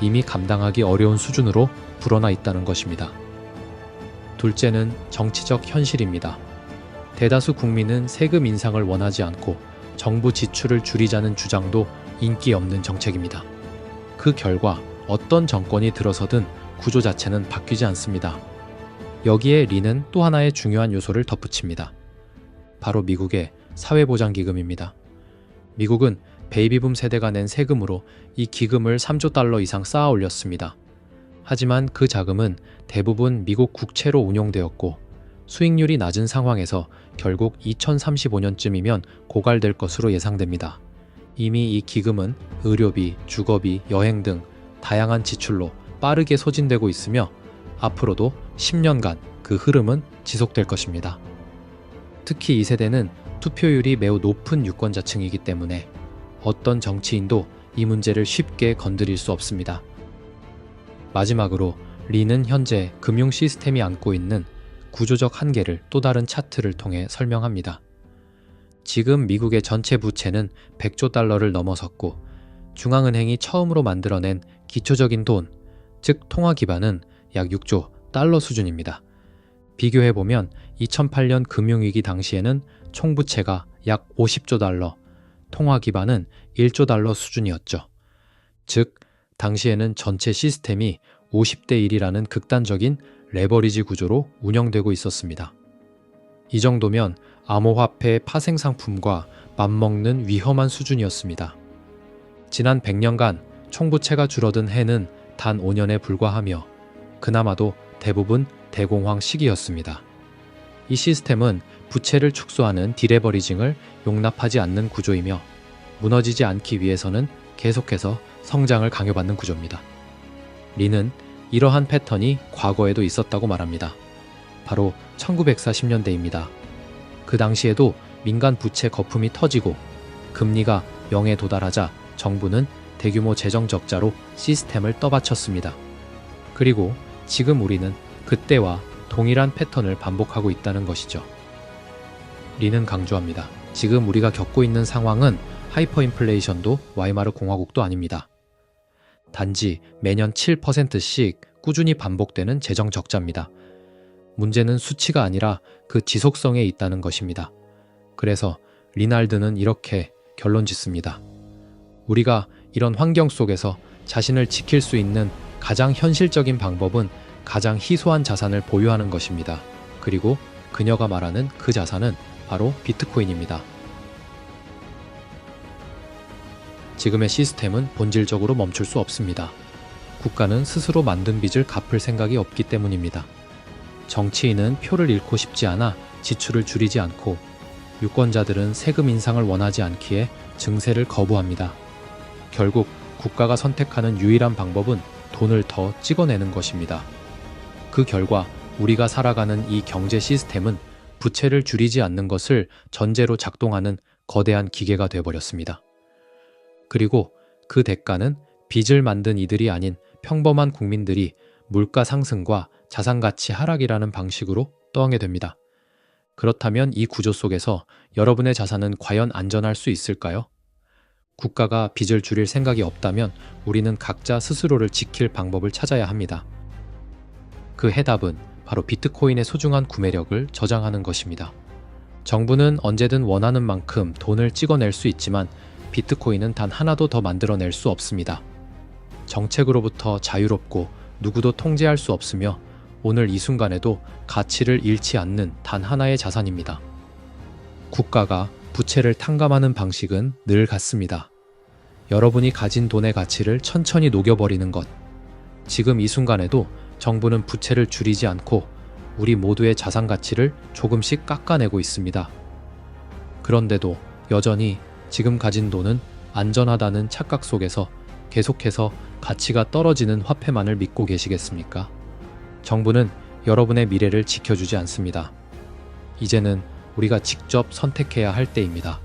이미 감당하기 어려운 수준으로 불어나 있다는 것입니다. 둘째는 정치적 현실입니다. 대다수 국민은 세금 인상을 원하지 않고 정부 지출을 줄이자는 주장도 인기 없는 정책입니다. 그 결과 어떤 정권이 들어서든 구조 자체는 바뀌지 않습니다. 여기에 리는 또 하나의 중요한 요소를 덧붙입니다. 바로 미국의 사회보장기금입니다. 미국은 베이비붐 세대가 낸 세금으로 이 기금을 3조 달러 이상 쌓아 올렸습니다. 하지만 그 자금은 대부분 미국 국채로 운용되었고 수익률이 낮은 상황에서 결국 2035년쯤이면 고갈될 것으로 예상됩니다. 이미 이 기금은 의료비, 주거비, 여행 등 다양한 지출로 빠르게 소진되고 있으며 앞으로도 10년간 그 흐름은 지속될 것입니다. 특히 이 세대는 투표율이 매우 높은 유권자층이기 때문에 어떤 정치인도 이 문제를 쉽게 건드릴 수 없습니다. 마지막으로 리는 현재 금융 시스템이 안고 있는 구조적 한계를 또 다른 차트를 통해 설명합니다. 지금 미국의 전체 부채는 100조 달러를 넘어섰고 중앙은행이 처음으로 만들어낸 기초적인 돈, 즉 통화 기반은 약 6조 달러 수준입니다. 비교해보면 2008년 금융위기 당시에는 총부채가 약 50조 달러, 통화 기반은 1조 달러 수준이었죠. 즉, 당시에는 전체 시스템이 50대 1이라는 극단적인 레버리지 구조로 운영되고 있었습니다. 이 정도면 암호화폐 파생 상품과 맞먹는 위험한 수준이었습니다. 지난 100년간 총부채가 줄어든 해는 단 5년에 불과하며 그나마도 대부분 대공황 시기였습니다. 이 시스템은 부채를 축소하는 디레버리징을 용납하지 않는 구조이며 무너지지 않기 위해서는 계속해서 성장을 강요받는 구조입니다. 리는 이러한 패턴이 과거에도 있었다고 말합니다. 바로 1940년대입니다. 그 당시에도 민간 부채 거품이 터지고 금리가 0에 도달하자 정부는 대규모 재정 적자로 시스템을 떠받쳤습니다. 그리고 지금 우리는 그때와 동일한 패턴을 반복하고 있다는 것이죠. 리는 강조합니다. 지금 우리가 겪고 있는 상황은 하이퍼인플레이션도 와이마르 공화국도 아닙니다. 단지 매년 7%씩 꾸준히 반복되는 재정 적자입니다. 문제는 수치가 아니라 그 지속성에 있다는 것입니다. 그래서 리날드는 이렇게 결론 짓습니다. 우리가 이런 환경 속에서 자신을 지킬 수 있는 가장 현실적인 방법은 가장 희소한 자산을 보유하는 것입니다. 그리고 그녀가 말하는 그 자산은 바로 비트코인입니다. 지금의 시스템은 본질적으로 멈출 수 없습니다. 국가는 스스로 만든 빚을 갚을 생각이 없기 때문입니다. 정치인은 표를 잃고 싶지 않아 지출을 줄이지 않고, 유권자들은 세금 인상을 원하지 않기에 증세를 거부합니다. 결국 국가가 선택하는 유일한 방법은 돈을 더 찍어내는 것입니다. 그 결과 우리가 살아가는 이 경제 시스템은 부채를 줄이지 않는 것을 전제로 작동하는 거대한 기계가 되어버렸습니다. 그리고 그 대가는 빚을 만든 이들이 아닌 평범한 국민들이 물가 상승과 자산가치 하락이라는 방식으로 떠안게 됩니다. 그렇다면 이 구조 속에서 여러분의 자산은 과연 안전할 수 있을까요? 국가가 빚을 줄일 생각이 없다면 우리는 각자 스스로를 지킬 방법을 찾아야 합니다. 그 해답은 바로 비트코인의 소중한 구매력을 저장하는 것입니다. 정부는 언제든 원하는 만큼 돈을 찍어낼 수 있지만 비트코인은 단 하나도 더 만들어낼 수 없습니다. 정책으로부터 자유롭고 누구도 통제할 수 없으며 오늘 이 순간에도 가치를 잃지 않는 단 하나의 자산입니다. 국가가 부채를 탕감하는 방식은 늘 같습니다. 여러분이 가진 돈의 가치를 천천히 녹여버리는 것. 지금 이 순간에도 정부는 부채를 줄이지 않고 우리 모두의 자산 가치를 조금씩 깎아내고 있습니다. 그런데도 여전히 지금 가진 돈은 안전하다는 착각 속에서 계속해서 가치가 떨어지는 화폐만을 믿고 계시겠습니까? 정부는 여러분의 미래를 지켜주지 않습니다. 이제는 우리가 직접 선택해야 할 때입니다.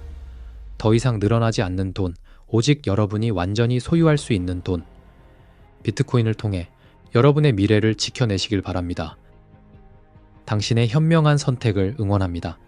더 이상 늘어나지 않는 돈, 오직 여러분이 완전히 소유할 수 있는 돈. 비트코인을 통해 여러분의 미래를 지켜내시길 바랍니다. 당신의 현명한 선택을 응원합니다.